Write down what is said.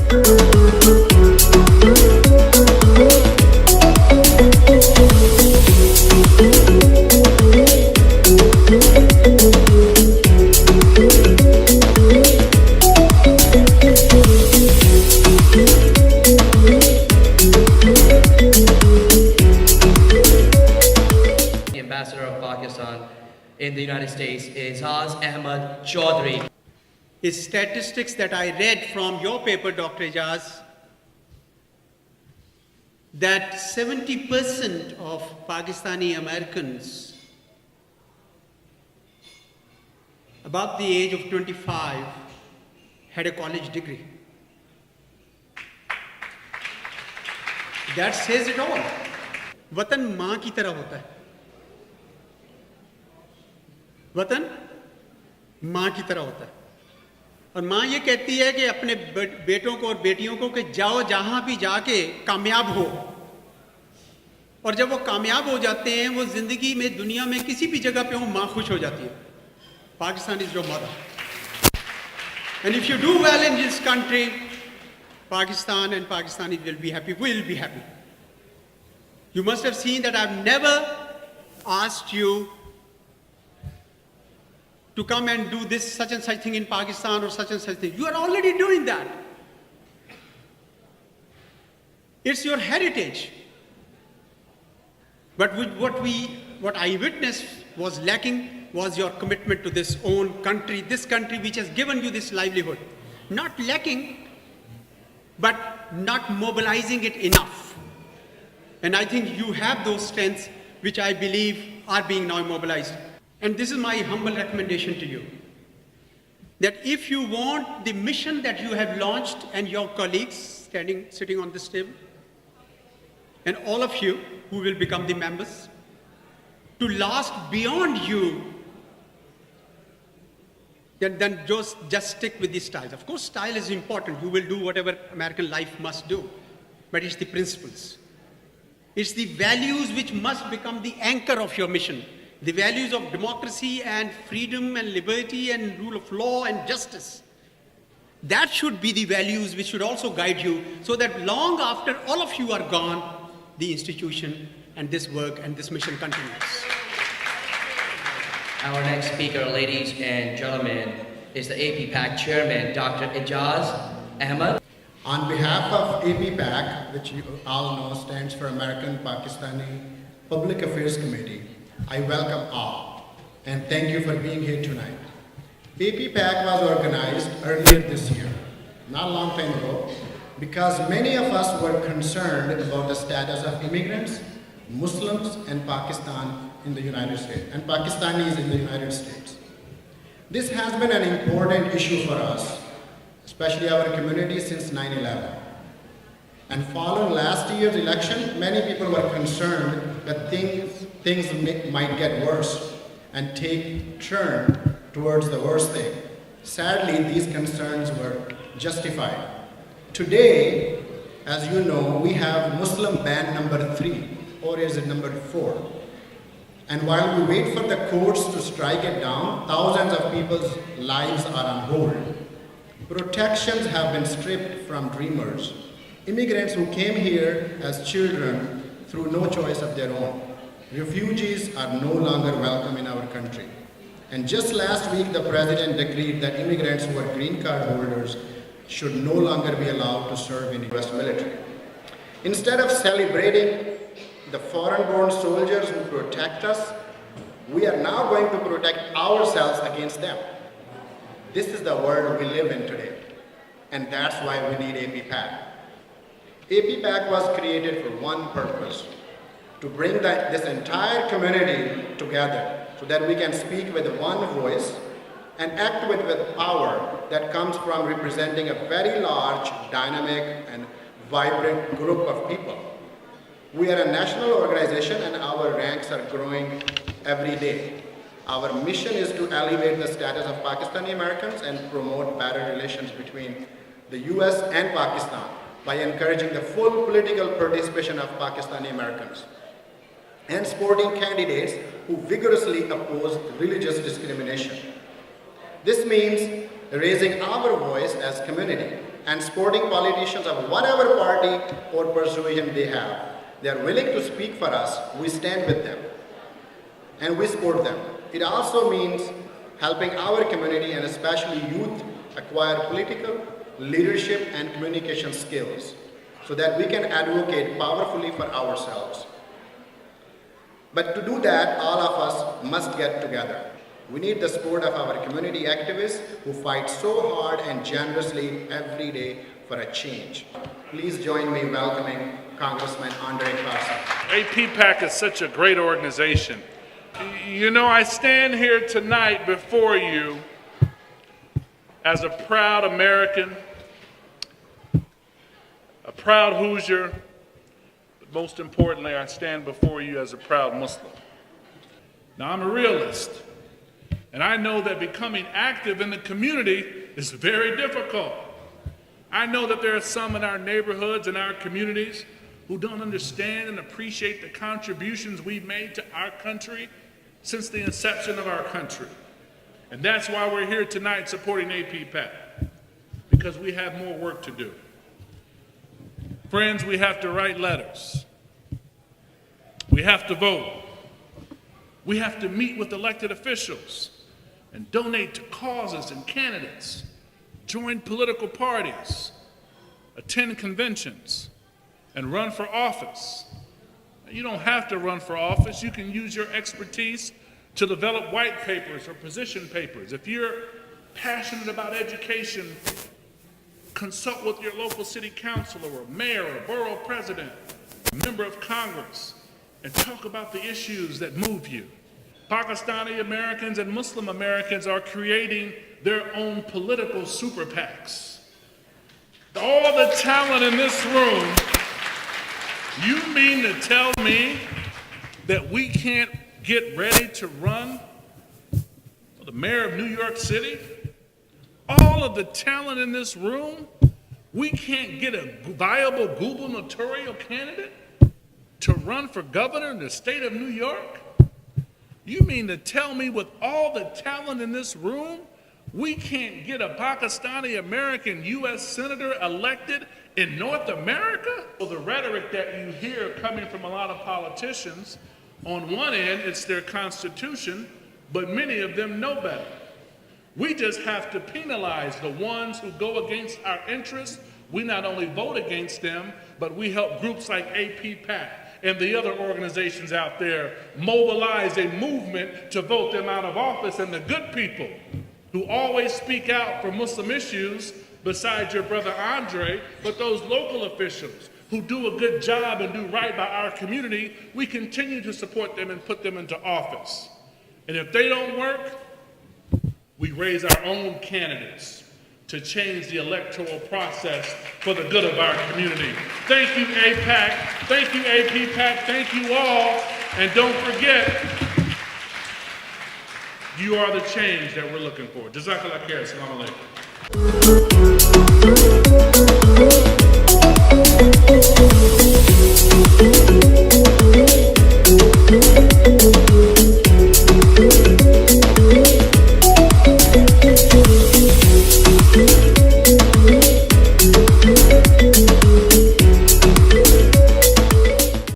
Ambassador of Pakistan in the United States is Haz Ahmad Chaudhry. His statistics that I read from your paper, Dr. Ijaz, that 70% of Pakistani Americans above the age of 25 had a college degree. That says it all. वतन माँ की तरह होता है. वतन माँ की तरह होता है. और माँ ये कहती है कि अपने बेटों को और बेटियों को कि जाओ जहां भी जाके कामयाब हो. और जब वो कामयाब हो जाते हैं, वो जिंदगी में दुनिया में किसी भी जगह पे हो, माँ खुश हो जाती है. Pakistan is your mother. And if you do well in this country, Pakistan and Pakistanis will be happy, will be happy. You must have seen that I've never asked you to come and do this such and such thing in Pakistan or such and such thing. You are already doing that. It's your heritage. But what I witnessed was lacking was your commitment to this own country, this country which has given you this livelihood. Not lacking, but not mobilizing it enough. And I think you have those strengths which I believe are being now mobilized. And this is my humble recommendation to you, that if you want the mission that you have launched and your colleagues sitting on this table, and all of you who will become the members, to last beyond you, then just stick with the styles. Of course, style is important. You will do whatever American life must do, but it's the principles. It's the values which must become the anchor of your mission. The values of democracy and freedom and liberty and rule of law and justice. That should be the values which should also guide you, so that long after all of you are gone, the institution and this work and this mission continues. Our next speaker, ladies and gentlemen, is the APPAC Chairman, Dr. Ijaz Ahmad. On behalf of APPAC, which you all know stands for American Pakistani Public Affairs Committee, I welcome all and thank you for being here tonight. APPAC was organized earlier this year, not a long time ago, because many of us were concerned about the status of immigrants, Muslims, and Pakistan in the United States, and Pakistanis in the United States. This has been an important issue for us, especially our community, since 9/11. And following last year's election, many people were concerned that things might get worse and take turn towards the worst thing. Sadly, these concerns were justified. Today, as you know, we have Muslim ban number 3, or is it number 4? And while we wait for the courts to strike it down, thousands of people's lives are on hold. Protections have been stripped from dreamers, immigrants who came here as children through no choice of their own. Refugees are no longer welcome in our country. And just last week, the president decreed that immigrants who are green card holders should no longer be allowed to serve in the US military. Instead of celebrating the foreign-born soldiers who protect us, we are now going to protect ourselves against them. This is the world we live in today, and that's why we need APPAC. APPAC was created for one purpose, to bring this entire community together so that we can speak with one voice and act with power that comes from representing a very large, dynamic, and vibrant group of people. We are a national organization and our ranks are growing every day. Our mission is to elevate the status of Pakistani Americans and promote better relations between the US and Pakistan by encouraging the full political participation of Pakistani Americans and supporting candidates who vigorously oppose religious discrimination. This means raising our voice as community and supporting politicians of whatever party or persuasion they have. They are willing to speak for us. We stand with them and we support them. It also means helping our community and especially youth acquire political, leadership, and communication skills so that we can advocate powerfully for ourselves. But to do that, all of us must get together. We need the support of our community activists who fight so hard and generously every day for a change. Please join me in welcoming Congressman Andre Carson. APPAC is such a great organization. You know, I stand here tonight before you as a proud American, a proud Hoosier, but most importantly, I stand before you as a proud Muslim. Now, I'm a realist, and I know that becoming active in the community is very difficult. I know that there are some in our neighborhoods and our communities who don't understand and appreciate the contributions we've made to our country since the inception of our country. And that's why we're here tonight supporting APPAC, because we have more work to do. Friends, we have to write letters. We have to vote. We have to meet with elected officials and donate to causes and candidates, join political parties, attend conventions, and run for office. You don't have to run for office. You can use your expertise to develop white papers or position papers. If you're passionate about education, consult with your local city councilor or mayor or borough president, a member of Congress, and talk about the issues that move you. Pakistani Americans and Muslim Americans are creating their own political super PACs. All the talent in this room, you mean to tell me that we can't get ready to run for the mayor of New York City? All of the talent in this room, we can't get a viable gubernatorial candidate to run for governor in the state of New York? You mean to tell me with all the talent in this room, we can't get a Pakistani American U.S. Senator elected in North America? Well, the rhetoric that you hear coming from a lot of politicians, on one end, it's their constitution, but many of them know better. We just have to penalize the ones who go against our interests. We not only vote against them, but we help groups like APPAC and the other organizations out there mobilize a movement to vote them out of office. And the good people who always speak out for Muslim issues, besides your brother Andre, but those local officials who do a good job and do right by our community, we continue to support them and put them into office. And if they don't work, we raise our own candidates to change the electoral process for the good of our community. Thank you, APPAC. Thank you, APPAC. Thank you all. And don't forget, you are the change that we're looking for. Jazakallah khair. Assalamu alaikum.